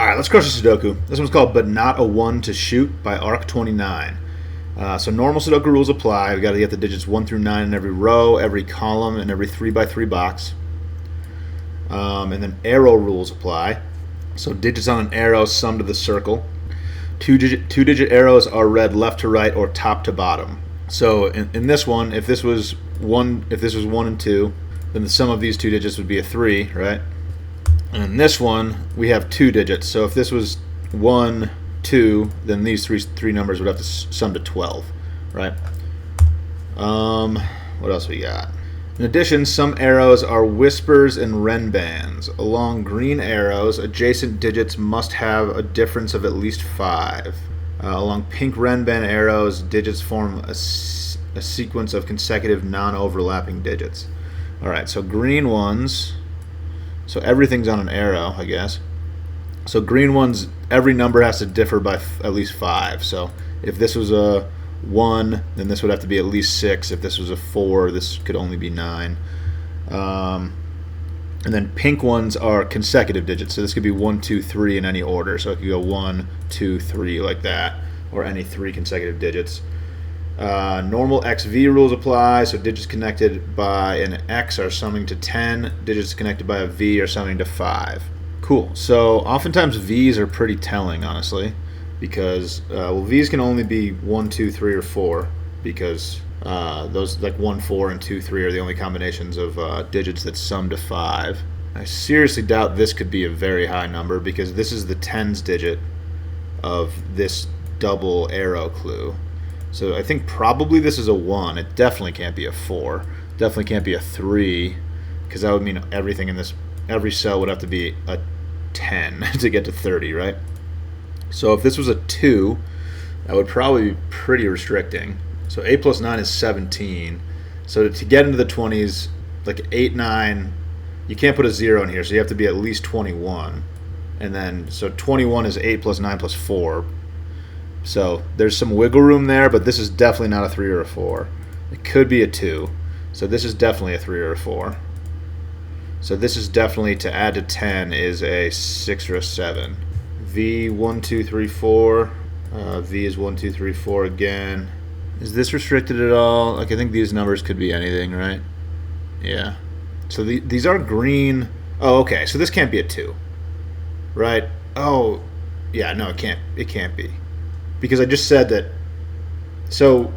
All right, let's crush a Sudoku. This one's called "But Not a One to Shoot" by Arc29. So normal Sudoku rules apply. We got to get the digits 1 through 9 in every row, every column, and every 3x3 box. And then arrow rules apply. So digits on an arrow sum to the circle. Two-digit arrows are read left to right or top to bottom. So in this one, if this was 1 and 2, then the sum of these two digits would be a 3, right? And in this one, we have 2 digits. So if this was 1, 2, then these three numbers would have to sum to 12, right? What else we got? In addition, some arrows are whispers and wren bands. Along green arrows, adjacent digits must have a difference of at least 5. Along pink wren band arrows, digits form a sequence of consecutive non-overlapping digits. All right, so green ones, so everything's on an arrow, I guess. So green ones, every number has to differ by at least 5. So if this was a 1, then this would have to be at least 6. If this was a 4, this could only be 9. And then pink ones are consecutive digits. So this could be 1, 2, 3 in any order. So it could go 1, 2, 3 like that, or any 3 consecutive digits. Normal XV rules apply. So digits connected by an X are summing to 10. Digits connected by a V are summing to 5. Cool. So oftentimes V's are pretty telling, honestly, because V's can only be 1, 2, 3, or 4, because those like 1, 4, and 2, 3 are the only combinations of digits that sum to 5. I seriously doubt this could be a very high number, because this is the tens digit of this double arrow clue. So I think probably this is a 1. It definitely can't be a 4. Definitely can't be a 3, because that would mean everything in this, every cell would have to be a 10 to get to 30, right? So if this was a 2, that would probably be pretty restricting. So 8 plus 9 is 17. So to get into the 20s, like 8, 9, you can't put a 0 in here, so you have to be at least 21. And then, so 21 is 8 plus 9 plus 4. So there's some wiggle room there, but this is definitely not a 3 or a 4. It could be a 2. So this is definitely a 3 or a 4. So this is definitely, to add to 10, is a 6 or a 7. V, 1, 2, 3, 4. V is 1, 2, 3, 4 again. Is this restricted at all? Like, I think these numbers could be anything, right? Yeah. So these are green. Oh, okay. So this can't be a 2, right? Oh, yeah. No, it can't. It can't be, because I just said that. So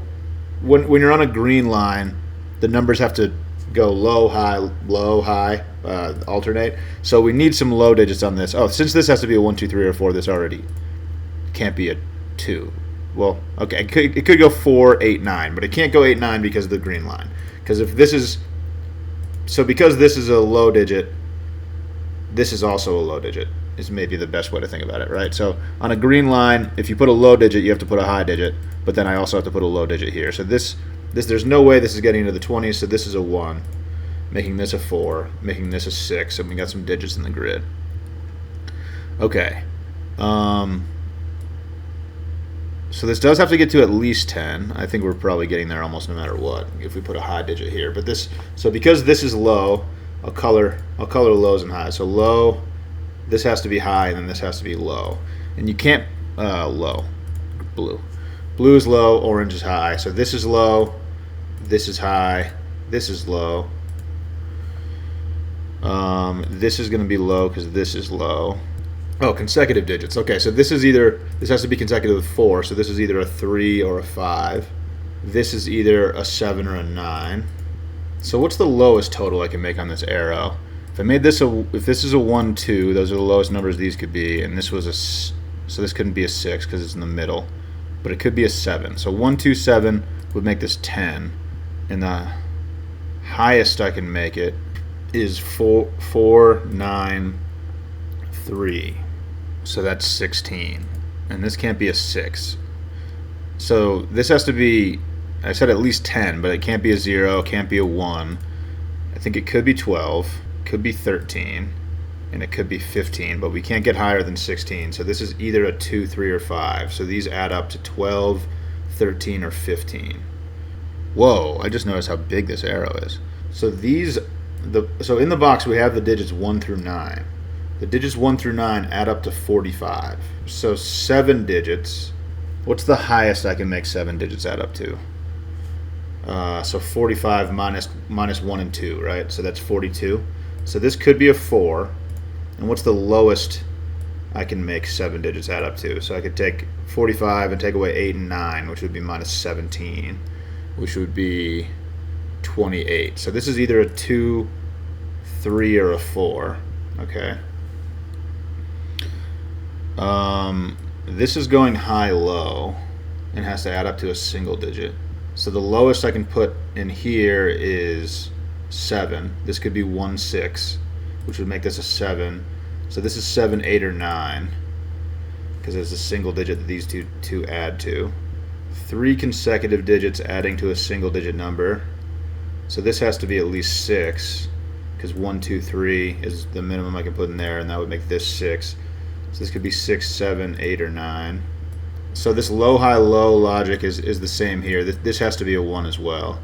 when you're on a green line, the numbers have to go low, high, alternate. So we need some low digits on this. Oh, since this has to be a 1, 2, 3, or 4, this already can't be a 2. Well, okay, it could go 4, 8, 9, but it can't go 8, 9 because of the green line. Because if this is, so because this is a low digit, this is also a low digit, is maybe the best way to think about it, right? So on a green line, if you put a low digit, you have to put a high digit, but then I also have to put a low digit here. So this there's no way this is getting into the 20s, so this is a 1, making this a 4, making this a 6, and we got some digits in the grid. Okay. So this does have to get to at least 10. I think we're probably getting there almost no matter what if we put a high digit here. But this, so because this is low, I'll color lows and highs. So low, this has to be high, and then this has to be low. And you can't low, blue. Blue is low, orange is high. So this is low, this is high, this is low. This is going to be low because this is low. Oh, consecutive digits. Okay, so this has to be consecutive with 4, so this is either a 3 or a 5. This is either a 7 or a 9. So what's the lowest total I can make on this arrow? If I made this if this is a 1, 2, those are the lowest numbers these could be, and this was so this couldn't be a 6 because it's in the middle, but it could be a 7. So 1, 2, 7 would make this 10, and the highest I can make it is 4, 9, 3. So that's 16, and this can't be a 6. So this has to be, I said at least 10, but it can't be a 0, can't be a 1. I think it could be 12, could be 13, and it could be 15, but we can't get higher than 16. So this is either a 2, 3, or 5. So these add up to 12, 13, or 15. Whoa, I just noticed how big this arrow is. So so in the box we have the digits 1 through 9. The digits 1 through 9 add up to 45. So 7 digits. What's the highest I can make 7 digits add up to? So 45 minus 1 and 2, right? So that's 42. So this could be a 4. And what's the lowest I can make 7 digits add up to? So I could take 45 and take away 8 and 9, which would be minus 17, which would be 28. So this is either a 2, 3, or a 4. Okay. This is going high-low and has to add up to a single digit. So the lowest I can put in here is 7. This could be 1, 6, which would make this a 7. So this is 7, 8, or 9, because it's a single digit that these two add to. 3 consecutive digits adding to a single digit number. So this has to be at least 6, because 1, 2, 3 is the minimum I can put in there, and that would make this 6. So this could be 6, 7, 8, or 9. So this low, high, low logic is the same here. This has to be a 1 as well,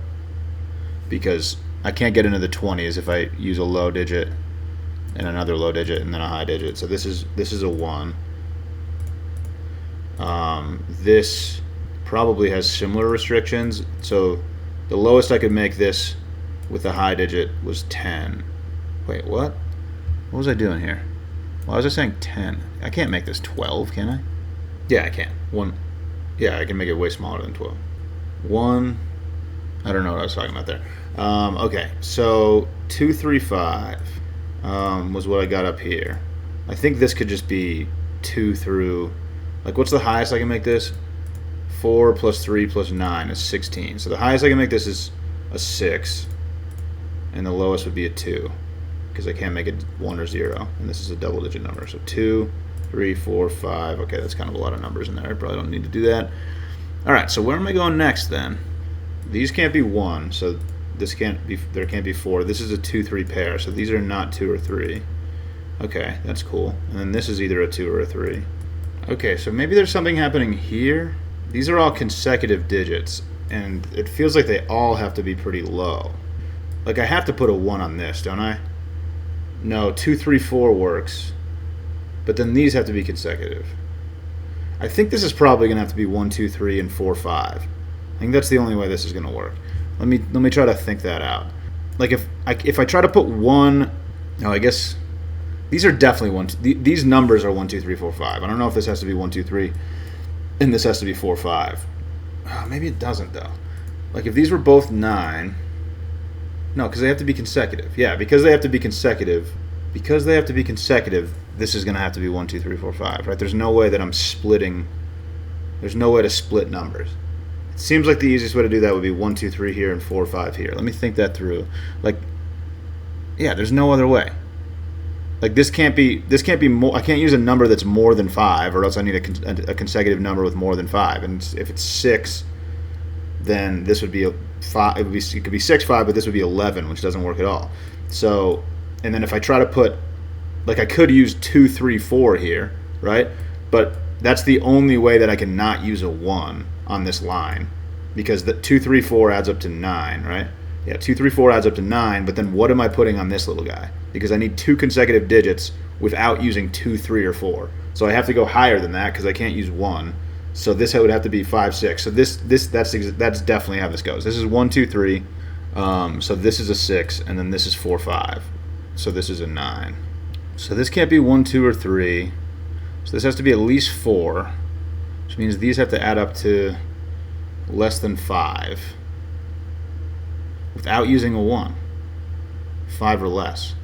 because I can't get into the 20s if I use a low digit and another low digit and then a high digit. So this is a 1. This probably has similar restrictions. So the lowest I could make this with a high digit was 10. Wait, what? What was I doing here? Why was I saying 10? I can't make this 12, can I? Yeah, I can. 1. Yeah, I can make it way smaller than 12. 1. I don't know what I was talking about there. Okay, so 2, 3, 5 was what I got up here. I think this could just be 2 through... Like, what's the highest I can make this? 4 plus 3 plus 9 is 16. So the highest I can make this is a 6. And the lowest would be a 2. Because I can't make it 1 or 0. And this is a double-digit number. So 2, 3, 4, 5. Okay, that's kind of a lot of numbers in there. I probably don't need to do that. All right, so where am I going next then? These can't be 1, so this can't be. There can't be 4. This is a 2, 3 pair, so these are not 2 or 3. Okay, that's cool. And then this is either a 2 or a 3. Okay, so maybe there's something happening here. These are all consecutive digits, and it feels like they all have to be pretty low. Like, I have to put a 1 on this, don't I? No, 2, 3, 4 works. But then these have to be consecutive. I think this is probably going to have to be 1, 2, 3, and 4, 5. I think that's the only way this is going to work. Let me try to think that out. Like, if I try to put 1... No, I guess... These are definitely 1... These numbers are 1, 2, 3, 4, 5. I don't know if this has to be 1, 2, 3, and this has to be 4, 5. Oh, maybe it doesn't, though. Like, if these were both 9... No, because they have to be consecutive. Yeah, because they have to be consecutive. Because they have to be consecutive, this is going to have to be 1, 2, 3, 4, 5, right? There's no way that I'm splitting. There's no way to split numbers. It seems like the easiest way to do that would be 1, 2, 3 here and 4, 5 here. Let me think that through. Like, yeah, there's no other way. Like, this can't be more. I can't use a number that's more than 5, or else I need a consecutive number with more than 5. And if it's 6, then this would be a 5. It could be 6, 5, but this would be 11, which doesn't work at all. So, and then if I try to put, like, I could use 2, 3, 4 here, right? But that's the only way that I can not use a 1 on this line, because the 2, 3, 4 adds up to 9, right? Yeah, 2, 3, 4 adds up to 9, but then what am I putting on this little guy? Because I need 2 consecutive digits without using 2, 3, or 4. So I have to go higher than that because I can't use 1. So this would have to be 5, 6. So that's definitely how this goes. This is 1, 2, 3. So this is a 6, and then this is 4, 5. So this is a 9. So this can't be 1, 2, or 3. So this has to be at least 4, which means these have to add up to less than 5 without using a 1. 5 or less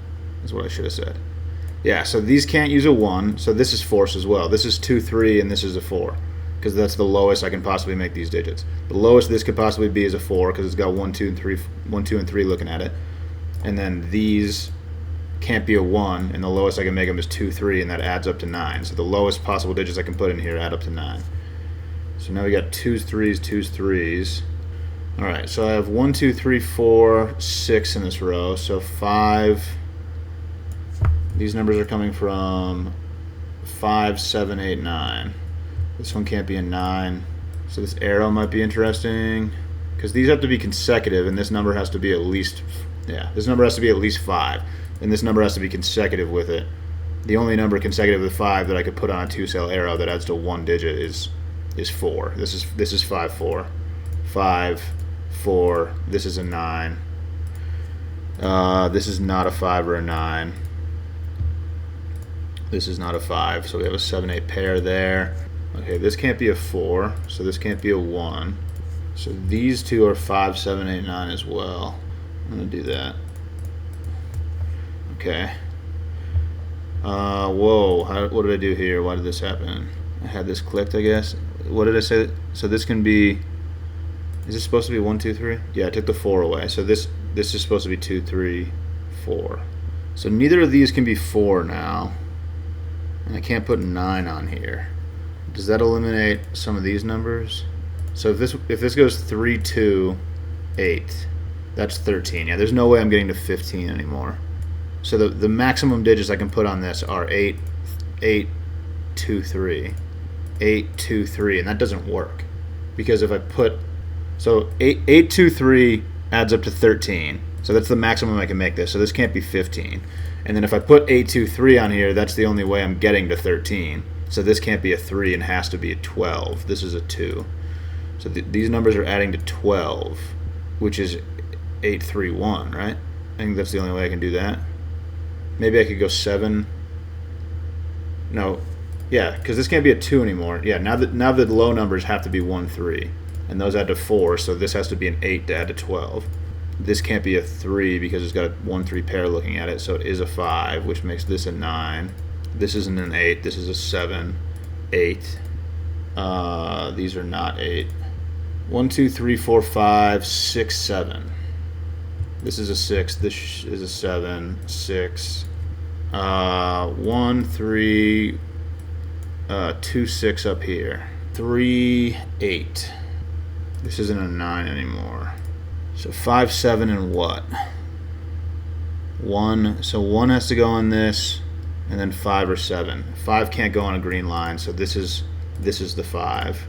is what I should have said. Yeah, so these can't use a 1, so this is forced as well. This is 2, 3, and this is a 4, because that's the lowest I can possibly make these digits. The lowest this could possibly be is a 4, because it's got 1, 2, and 3, 1, 2, and 3 looking at it. And then these can't be a 1, and the lowest I can make them is 2, 3, and that adds up to 9. So the lowest possible digits I can put in here add up to 9. So now we got 2's, 3's, 2's, 3's. All right, so I have 1, 2, 3, 4, 6 in this row. So 5. These numbers are coming from 5, 7, 8, 9. This one can't be a 9. So this arrow might be interesting, because these have to be consecutive, and this number has to be at least, this number has to be at least 5, and this number has to be consecutive with it. the only number consecutive with 5 that I could put on a 2-cell arrow that adds to 1 digit is 4. This is 5 4. 5 4. This is a 9. This is not a 5 or a 9. This is not a 5, so we have a 7 8 pair there. Okay, this can't be a 4, so this can't be a 1. So these two are 5 7 8 9 as well. I'm gonna do that. Okay. Whoa, what did I do here? Why did this happen? I had this clicked, I guess. What did I say? So this can be, is this supposed to be 1 2 3? Yeah, I took the 4 away. So this is supposed to be 2 3 4. So neither of these can be 4 now. And I can't put 9 on here. Does that eliminate some of these numbers? So if this goes 3 2 8, that's 13. Yeah, there's no way I'm getting to 15 anymore. So the maximum digits I can put on this are 8 8 2 3. 8 2 3, and that doesn't work. Because if I put, so 8 2 3 adds up to 13. So that's the maximum I can make this. So this can't be 15. And then if I put 8 2 3 on here, that's the only way I'm getting to 13. So this can't be a 3 and has to be a 12. This is a 2. So these numbers are adding to 12, which is 8 3 1, right? I think that's the only way I can do that. Maybe I could go 7. No. Yeah, because this can't be a 2 anymore. Yeah, now the low numbers have to be 1 3. And those add to 4, so this has to be an 8 to add to 12. This can't be a 3 because it's got a 1 3 pair looking at it, so it is a 5, which makes this a 9. This isn't an 8. This is a 7, 8. These are not 8. 1 2 3 4 5 6 7. This is a 6. This is a 7, 6. 1 3 2 6 up here. 3 8. This isn't a 9 anymore. So 5 7 and what? 1. So 1 has to go on this, and then 5 or 7. 5 can't go on a green line, so this is the 5.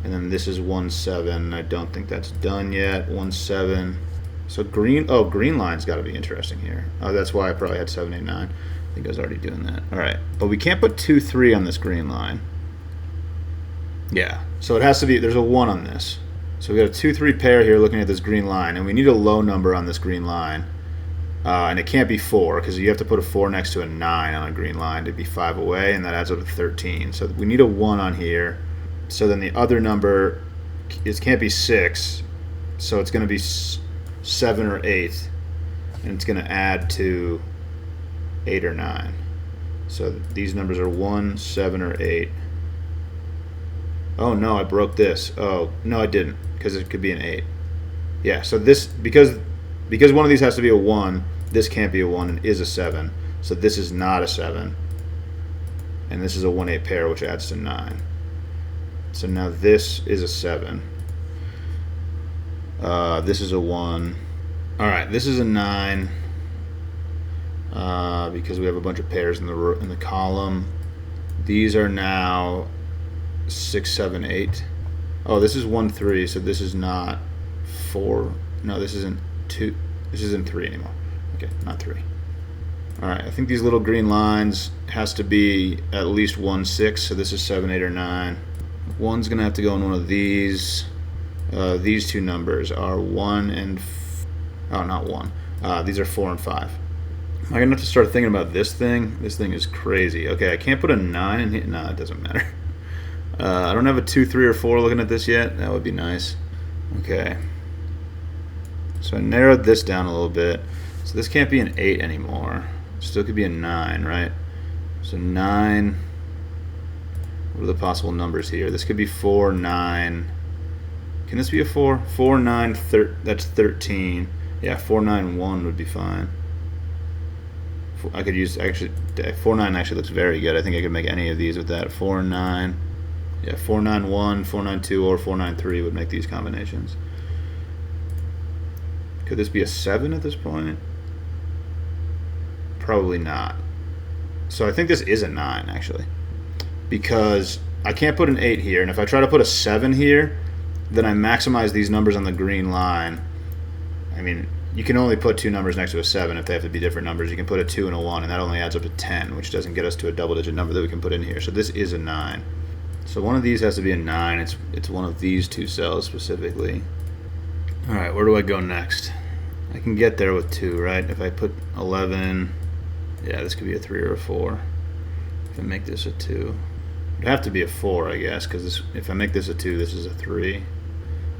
And then this is 1 7. I don't think that's done yet. 1 7. So green line's got to be interesting here. Oh, that's why I probably had 7 8 9. I think I was already doing that. All right, but we can't put 2 3 on this green line. Yeah, so it has to be, there's a 1 on this. So we got a 2 3 pair here looking at this green line, and we need a low number on this green line. And it can't be 4 because you have to put a 4 next to a 9 on a green line to be 5 away, and that adds up to 13. So we need a 1 on here. So then the other number can't be 6, so it's going to be 7 or 8, and it's going to add to 8 or 9. So these numbers are 1, 7, or 8. Oh no, I broke this. Oh no, I didn't, because it could be an 8. Yeah, so this, because one of these has to be a 1, this can't be a 1 and is a 7. So this is not a 7. And this is a 1 8 pair, which adds to 9. So now this is a 7. This is a 1. Alright, this is a 9. Because we have a bunch of pairs in the column. These are now 6 7 8. Oh, this is 1 3, so this is not 4. No, this isn't 2. This isn't 3 anymore. Okay, not 3. Alright, I think these little green lines has to be at least 1 6, so this is 7 8 or 9. 1's gonna have to go in one of these. These two numbers are 1 and oh, not 1. These are 4 and 5. Am I gonna have to start thinking about this thing? This thing is crazy. Okay, I can't put a 9 in here. No, it doesn't matter. I don't have a 2 3 or 4 looking at this yet. That would be nice. Okay, so I narrowed this down a little bit. So this can't be an 8 anymore. Still could be a 9, right? So 9. What are the possible numbers here? This could be 4 9. Can this be a 4? 4 9 that's 13. Yeah, 4 9 1 would be fine. I could use, actually 4 9 actually looks very good. I think I could make any of these with that. 4 9. Yeah, 4 9 1, 4 9 2, or 4 9 3 would make these combinations. Could this be a 7 at this point? Probably not. So I think this is a 9 actually, because I can't put an 8 here, and if I try to put a 7 here, then I maximize these numbers on the green line. I mean, you can only put two numbers next to a 7 if they have to be different numbers. You can put a 2 and a 1, and that only adds up to 10, which doesn't get us to a double-digit number that we can put in here. So this is a 9. So one of these has to be a 9. It's one of these two cells specifically. All right, where do I go next? I can get there with 2, right? If I put 11, yeah, this could be a 3 or a 4. If I make this a 2, it'd have to be a 4, I guess, because if I make this a 2, this is a 3.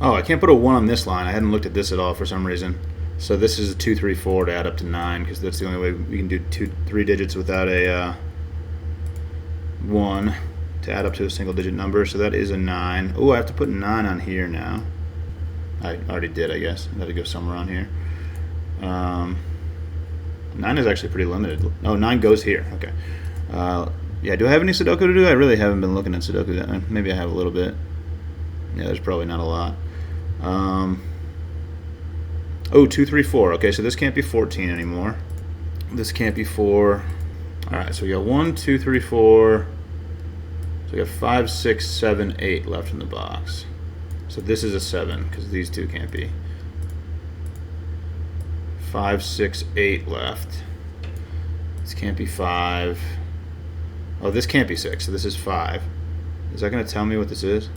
Oh, I can't put a 1 on this line. I hadn't looked at this at all for some reason. So this is a 2, 3, 4 to add up to 9, because that's the only way we can do 3 digits without a 1 to add up to a single-digit number. So that is a 9. Oh, I have to put 9 on here now. I already did, I guess. I had to go somewhere on here. 9 is actually pretty limited. Oh, 9 goes here. Okay. Yeah, do I have any Sudoku to do? I really haven't been looking at Sudoku. Maybe I have a little bit. Yeah, there's probably not a lot. Oh, 2, 3, 4. Okay, so this can't be 14 anymore. This can't be 4. All right, so we got 1, 2, 3, 4. So we got 5, 6, 7, 8 left in the box. So this is a 7 because these two can't be. 5, 6, 8 left. This can't be 5. Oh, this can't be 6, so this is 5. Is that going to tell me what this is?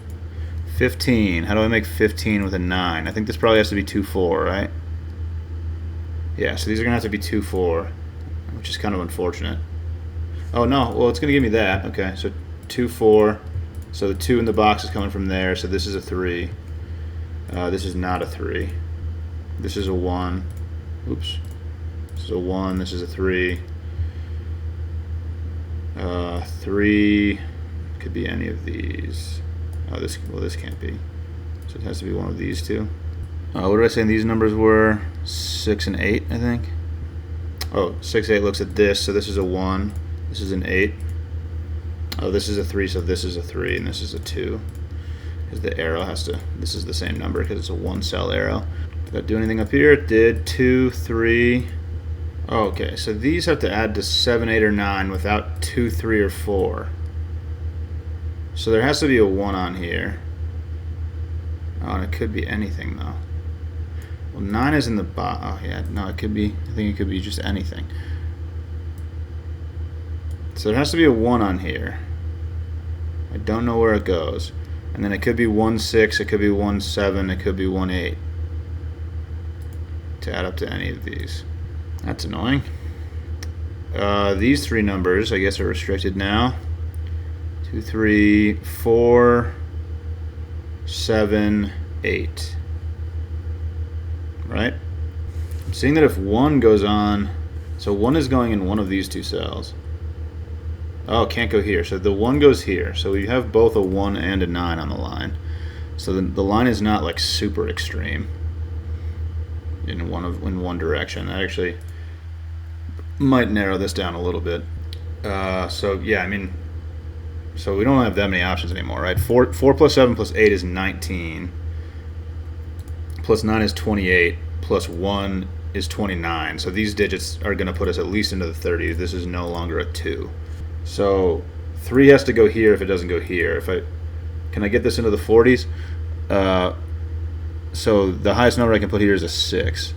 15. How do I make 15 with a 9? I think this probably has to be 2, 4, right? Yeah, so these are going to have to be 2, 4, which is kind of unfortunate. Oh, no. Well, it's going to give me that. Okay, so 2, 4. So the 2 in the box is coming from there, so this is a 3. This is not a 3. This is a 1. Oops. This is a 1. This is a 3. 3 could be any of these. Oh, this can't be. So it has to be one of these two. What did I say these numbers were? 6 and 8, I think. Oh, 6, 8 looks at this, so this is a 1. This is an 8. Oh, this is a 3, so this is a 3, and this is a 2. Because the arrow has to, this is the same number because it's a 1-cell arrow. Did that do anything up here? It did. 2, 3. Oh, okay, so these have to add to 7, 8, or 9 without 2, 3, or 4. So there has to be a 1 on here. Oh, and it could be anything, though. Well, 9 is in the bottom. Oh, yeah, no, it could be, I think it could be just anything. So there has to be a 1 on here. I don't know where it goes. And then it could be 1, 6, it could be 1, 7, it could be 1, 8. To add up to any of these. That's annoying. These three numbers, I guess, are restricted now. 2, 3, 4, 7, 8. Right? I'm seeing that if 1 goes on, so 1 is going in one of these two cells. Oh, it can't go here. So the 1 goes here. So we have both a 1 and a 9 on the line. So the line is not like super extreme in one direction. That actually might narrow this down a little bit. So yeah, I mean, so we don't have that many options anymore, right? 4 plus 7 plus 8 is 19. Plus 9 is 28. Plus 1 is 29. So these digits are going to put us at least into the 30s. This is no longer a 2. So 3 has to go here if it doesn't go here. Can I get this into the 40s? So the highest number I can put here is a 6.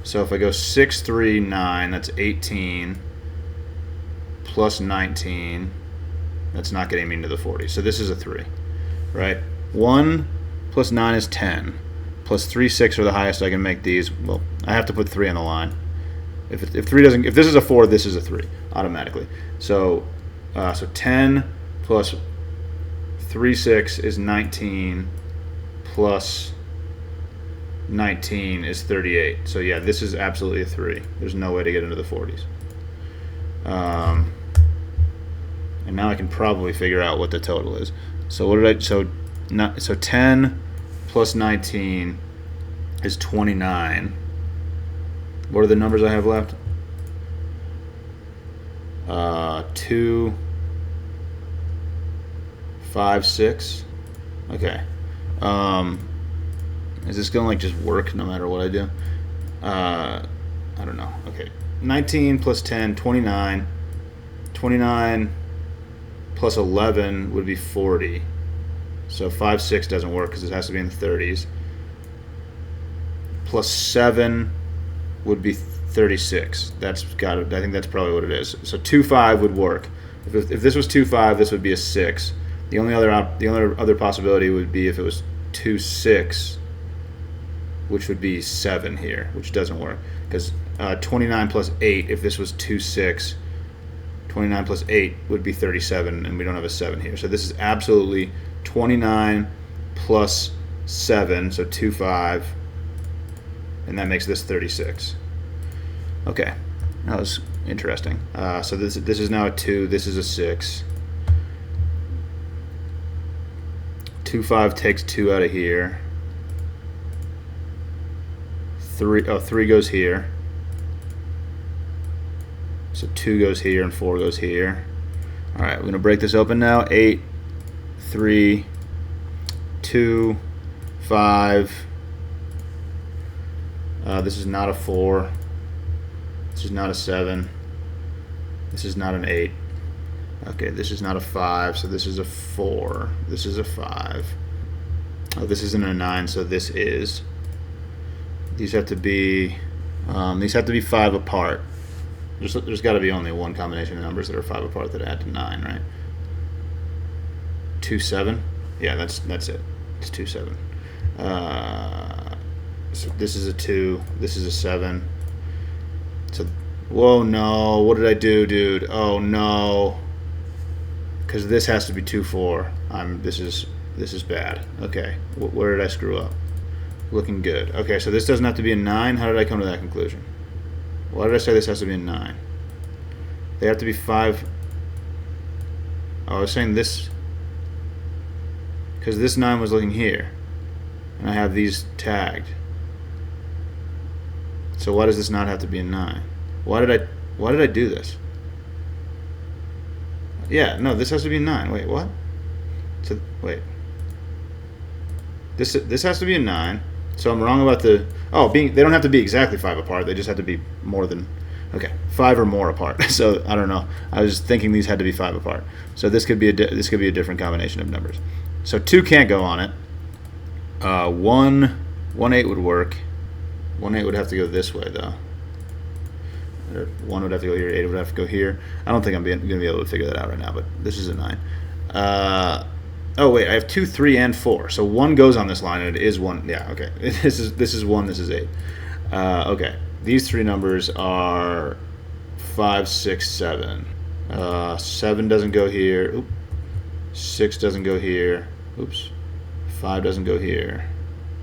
So if I go 6, 3, 9, that's 18. Plus 19. That's not getting me into the 40s. So this is a 3, right? 1 plus 9 is 10. Plus 3, 6 are the highest I can make these. Well, I have to put 3 on the line. If this is a 4, this is a 3 automatically. So 10 plus 3, 6 is 19. Plus 19 is 38. So yeah, this is absolutely a 3. There's no way to get into the 40s. And now I can probably figure out what the total is. So what did I? So 10 plus 19 is 29. What are the numbers I have left? 2, 5, 6. Okay. Is this gonna like just work no matter what I do? I don't know. Okay. 19 plus 10, 29. 29 plus 11 would be 40. So 5, 6 doesn't work because it has to be in the 30s. Plus 7 would be 36. That's got it. I think that's probably what it is. So 2 5 would work. If this was 2 5, this would be a 6. The only other possibility would be if it was 2 6, which would be 7 here, which doesn't work because 29 plus 8. If this was 2 6, 29 plus 8 would be 37, and we don't have a 7 here. So this is absolutely 29 plus 7, so 2 5, and that makes this 36. Okay, that was interesting. So this is now a 2. This is a 6. 2 5 takes 2 out of here. 3 goes here. So 2 goes here and 4 goes here. All right, we're going to break this open now. 8, 3, 2, 5. This is not a 4. This is not a 7. This is not an 8. Okay, this is not a 5, so this is a 4. This is a 5. Oh, this isn't a 9, so this is. These have to be 5 apart. There's got to be only one combination of numbers that are 5 apart that add to 9, right? 2 7. Yeah, that's it. It's 2 7. So this is a 2. This is a 7. So, whoa, no! What did I do, dude? Oh no! Because this has to be 2 4. This is bad. Okay, where did I screw up? Looking good. Okay, so this doesn't have to be a 9. How did I come to that conclusion? Why did I say this has to be a 9? They have to be 5. Oh, I was saying this because this 9 was looking here, and I have these tagged. So why does this not have to be a 9? Why did I do this? Yeah, no, this has to be a 9. Wait, what? So wait. This has to be a 9. So I'm wrong about the they don't have to be exactly 5 apart. They just have to be more than 5 or more apart. So I don't know. I was thinking these had to be 5 apart. So this could be a different combination of numbers. So 2 can't go on it. 1 8 would work. 1 8 would have to go this way though. Or 1 would have to go here. 8 would have to go here. I don't think I'm going to be able to figure that out right now. But this is a 9. Oh wait, I have 2, 3, and 4. So 1 goes on this line, and it is 1. Yeah, okay. This is 1. This is 8. Okay, these 3 numbers are 5, 6, 7. 7 doesn't go here. Oop. 6 doesn't go here. Oops. 5 doesn't go here.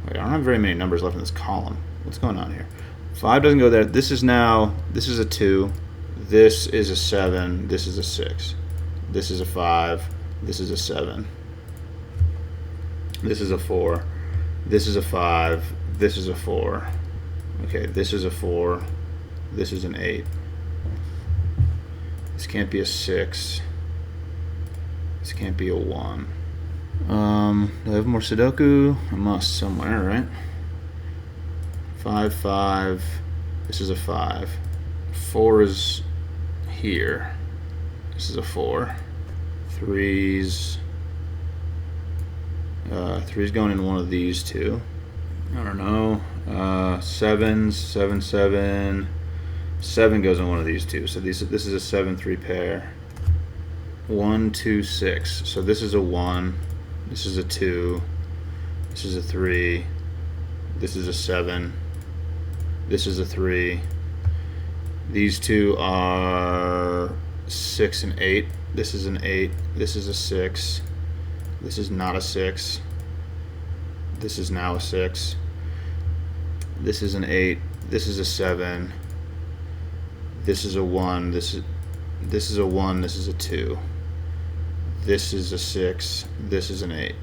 Wait, I don't have very many numbers left in this column. What's going on here? 5 doesn't go there. This is a 2. This is a 7. This is a 6. This is a 5. This is a 7. This is a 4. This is a 5. This is a 4. Okay, this is a 4. This is an 8. This can't be a 6. This can't be a 1. Do I have more Sudoku? I must somewhere, right? 5, 5. This is a 5. 4 is here. This is a 4. 3's. 3's going in one of these two. I don't know. 7's 7, 7. 7 goes in one of these two. So this is a 7, 3 pair. 1, 2, 6. So this is a 1. This is a 2. This is a 3. This is a 7. This is a 3. These two are 6 and 8. This is an 8. This is a 6. This is not a 6. This is now a 6. This is an 8. This is a 7. This is a 1. This is a 1. This is a 2. This is a 6. This is an 8.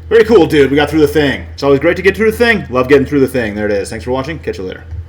Very cool, dude. We got through the thing. It's always great to get through the thing. Love getting through the thing. There it is. Thanks for watching. Catch you later.